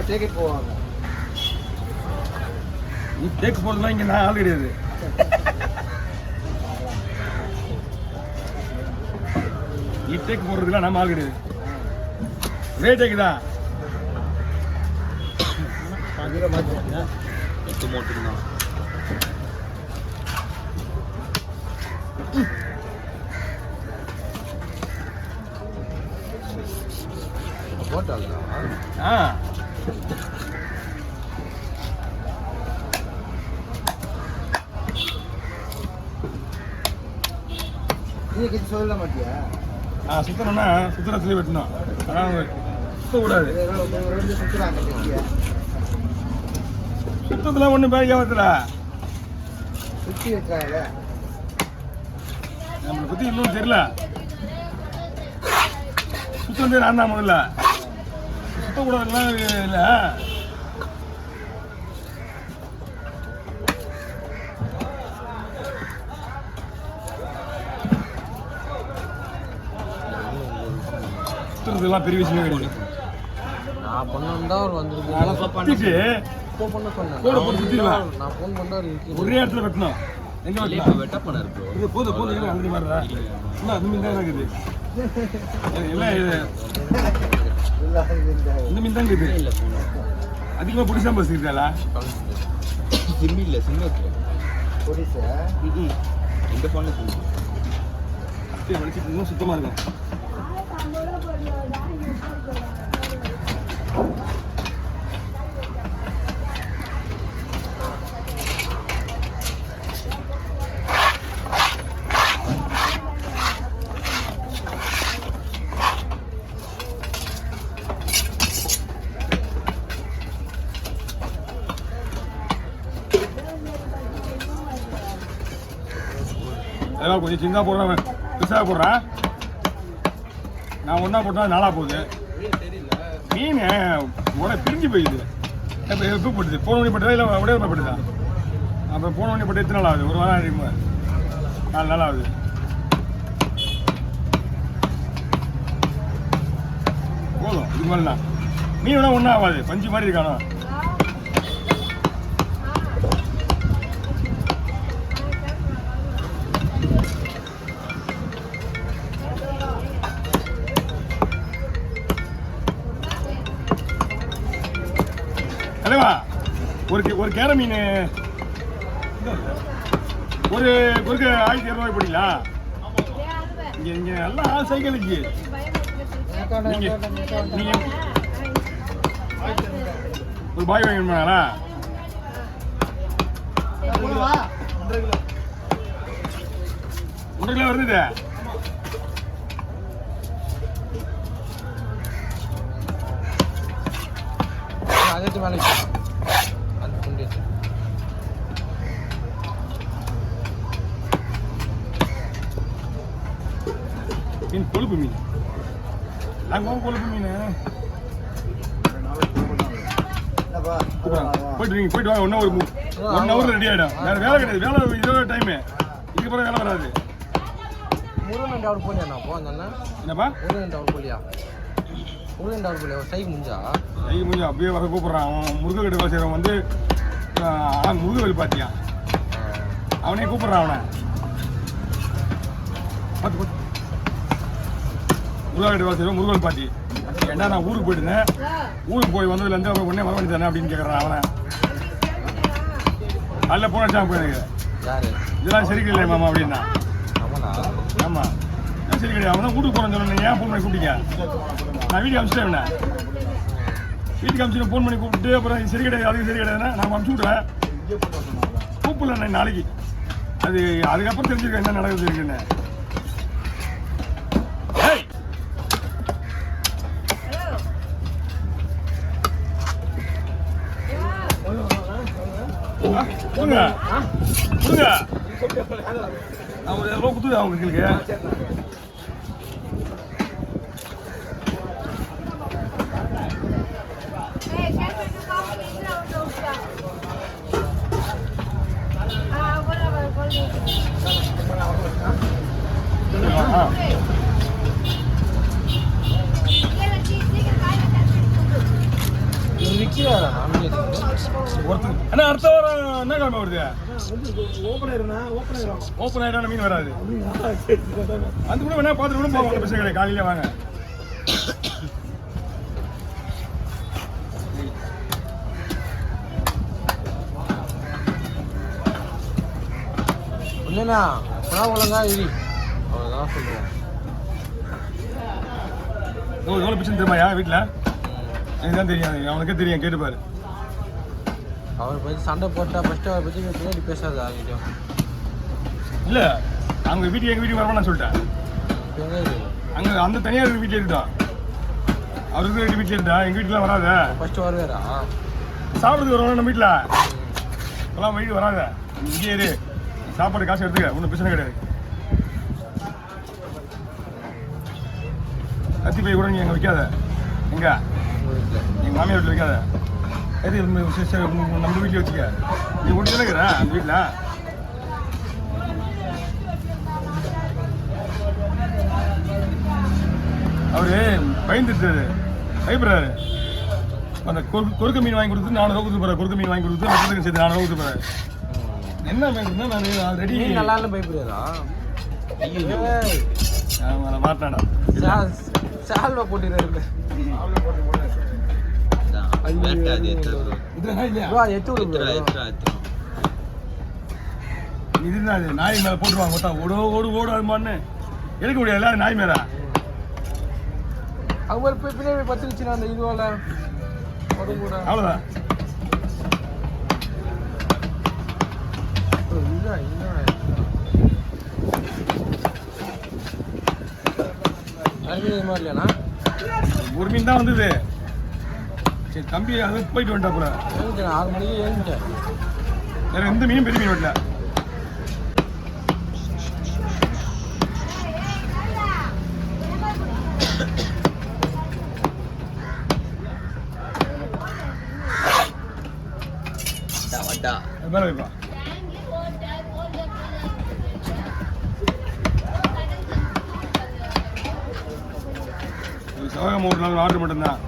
டேக்கெட் போவாங்க. நீ டேக் போகிறதுலாம் இங்கே நான் ஆள் கிடையாது. நீ டேக் போடுறதுலாம் நம்ம ஆள் கிடையாது. ரேட் டேக்கு தான் மட்டும்தான். போட்டாங்களா? நீ கிட்ட சொல்ல மாட்டியா? சுத்தணும்னா சுத்தரத்துல வெட்டணும். ஆனால் சுத்தக்கூடாது. சுத்தத்தில் ஒன்றும் பேக்காவத்தில் சுற்றி வைக்கிறாங்க. நம்மளை பற்றி இன்னும் தெரியல. சுத்தம் தெரியல. நான் தான் முதல்ல சுத்தக்கூடாதுலாம் இல்லை. சுத்துறதுலாம் பெரிய விஷயமே கிடையாது. நான் பொண்ணு அவர் வந்துருக்கு. இப்போ பொண்ணு சொன்னேன். நான் ஃபோன் பண்ணார். ஒரே இடத்துல வெட்டணும். எங்கே வெட்டணும்? வெட்ட பண்ண இருக்கு. இது போதும் போதும். அந்த மாதிரிடா இல்லை. அந்த மீன் தான் இருக்குது. இல்லை இது இந்த மீன் தான் இருக்குது. இல்லை அதிகமாக பிடிச்சா பசிக்கிறா சிம்மி இல்லை. சிம்மி பொடிசா இந்த ஃபோனில் சிம்மி அப்படியே வலிச்சிட்டு இன்னும் சுத்தமாக இருக்கும். அதெல்லாம் கொஞ்சம் சின்னதாக போடுறேன், பெருசாக போடுறேன். நான் ஒன்றா போட்டால் நாளாக போகுது. மீன் உடனே பிரிஞ்சு போயிடுது. இப்போ எப்போ போட்டுது? போன மணி போட்டதா இல்லை உடனே போட்டுதா? அப்புறம் போன மணி போட்டு எத்தனை நாள் ஆகுது? ஒரு வாரம் ஆகிடுமா? 4 நாள் ஆகுது. போதும். இது மாதிரிலாம் மீன் வேணால் ஒன்றும் ஆகாது. பஞ்சு மாதிரி இருக்கானோ. தலைவா ஒரு கேர மீன் ஒரு குறுக்கு 1200 போட்டீங்களா? இங்கே நல்லா சைக்கிளுக்கு நீங்கள் ஒரு பாய் வாங்கினாங்களா? 1.5 கிலோ வருது. அதற்கு மேலே மீன் கொழுப்பு மீன். நாங்கள் கொழுப்பு மீன் போயிட்டு வாங்க. இன்னும் ஒரு 1 ஹவர் ரெடி ஆகிடும். வேறு வேலை கிடையாது. வேலை இதோட டைமு. இதுக்கப்புறம் வேலை வராது. முருகன் அவர் போலியா? என்னப்பா முருகன் அவர் போலியா? முருகன் அவர் போலியா? சைக்கு முடிஞ்சா அப்படியே வர கூப்பிட்றான். அவன் முருகக்கிட்ட வேலை செய்கிறவன் வந்து முருகவேல் பார்த்தியா? அவனே கூப்பிட்றான். அவனை பார்த்து முருகக்கிட்ட வேலை செய்கிறவன் முருகவேல் பாட்டி. ஏன்னா நான் ஊருக்கு போயிட்டுருந்தேன். ஊருக்கு போய் வந்ததுலேருந்து அவன் உடனே வர வேண்டியதானே அப்படின்னு கேட்குறான். அவனை அதில் போன வச்சா போய் இதெல்லாம் சரி கிடையாது மாமா அப்படின்னா. ஆமாம் சரி கிடையாது. அவன் தான் வீட்டுக்கு போகிறேன்னு சொன்னேன். ஏன் ஃபோன் பண்ணி கூப்பிட்டீங்க? நான் வீட்டுக்கு அனுப்பிச்சிட்டேன். வீட்டுக்கு அனுப்பிச்சு ஃபோன் பண்ணி கூப்பிட்டு அப்புறம் சரி கிடையாது அதுக்கு சரி கிடையாதுன்னா நான் அனுப்பிச்சி விட்றேன். கூப்பிடல நாளைக்கு. அதுக்கப்புறம் தெரிஞ்சுருக்கேன் என்ன நடக்குது இருக்குன்னு. கொடுங்க நான் ஒரு 2 கொடுத்துருவேன் அவங்களுக்கு. விக்கி அடுத்த வாரம் என்ன கிழமை வருது? ஓப்பன் ஆயிட்டா மீன் வராது. அந்த கூட வேணா பார்த்துட்டு கூட போவாங்க. பிரச்சனை கிடையாது, காலையில வாங்க. இல்லைண்ணா இப்போதான் ஒழுங்கா இரு அவ்வளோதான் சொல்லுவேன். எவ்வளோ பிரச்சனை தெரியுமாயா வீட்டில்? எனக்கு தான் தெரியும், அவனுக்கே தெரியும், கேட்டுப்பாரு. அவரை பற்றி சண்டை போட்டா ஃபஸ்ட்டு அவரை பற்றி பின்னாடி பேசாது ஆகிட்டோம். இல்லை அவங்க வீட்டுக்கு எங்கள் வீட்டுக்கு வரமா நான் சொல்லிட்டேன். அங்கே அந்த தனியார் வீட்டில் இருக்கட்டும், அவருக்கு வீட்டில் இருந்தா எங்கள் வீட்டுலாம் வராத. ஃபஸ்ட்டு வருவாரா சாப்பிட்றதுக்கு வருவாங்க நம்ம வீட்டில்? இப்போலாம் வீட்டுக்கு வராத, இங்கே இரு, சாப்பாடு காசு எடுத்துக்க, ஒன்றும் பிரச்சனை கிடையாது. கத்தி போய் கூட நீ எங்கே வைக்காத. எங்க எங்கள் மாமியார் வீட்டில் வைக்காத. எது நம்ம வீட்டில் வச்சுக்க. நீ ஒன்று இருக்கிற அந்த வீட்டில் அவரு பயந்துட்டாரு, பயப்படுறாரு. அந்த கொறுக்க மீன் வாங்கி கொடுத்து 400 கொடுத்து போறாரு. கொறுக்க மீன் வாங்கி கொடுத்து மொத்தத்துக்கு சேர்த்து 400 கொடுத்து போறாரு. என்ன பயப்படுறா? நான் ஆல்ரெடி நல்லா பயப்படுறா. மாட்டாடா சால்வா போட்டுறாரு. இதுதான் நாய் மேல போட்டுருவாங்க. மொத்தம் ஓடு ஓடு ஓடாதுமான்னு எடுக்க முடியாது. எல்லாரும் நாய் மேல அவங்க பின்னாடி பத்துச்சுன்னா அந்த இதுவால அவ்வளவுதான். இல்லையாண்ணா ஒரு மீன் தான் வந்தது. சரி தம்பி அது போயிட்டு வந்துட்டா கூட 6 மணிக்கு ஏறிட்டேன். வேற எந்த மீனும் பெரிய மீன் வரல. மேல வைப்பா. செவ்வாய்க்கிழமை ஒரு நாள் ஆர்டர் மட்டும்தான்.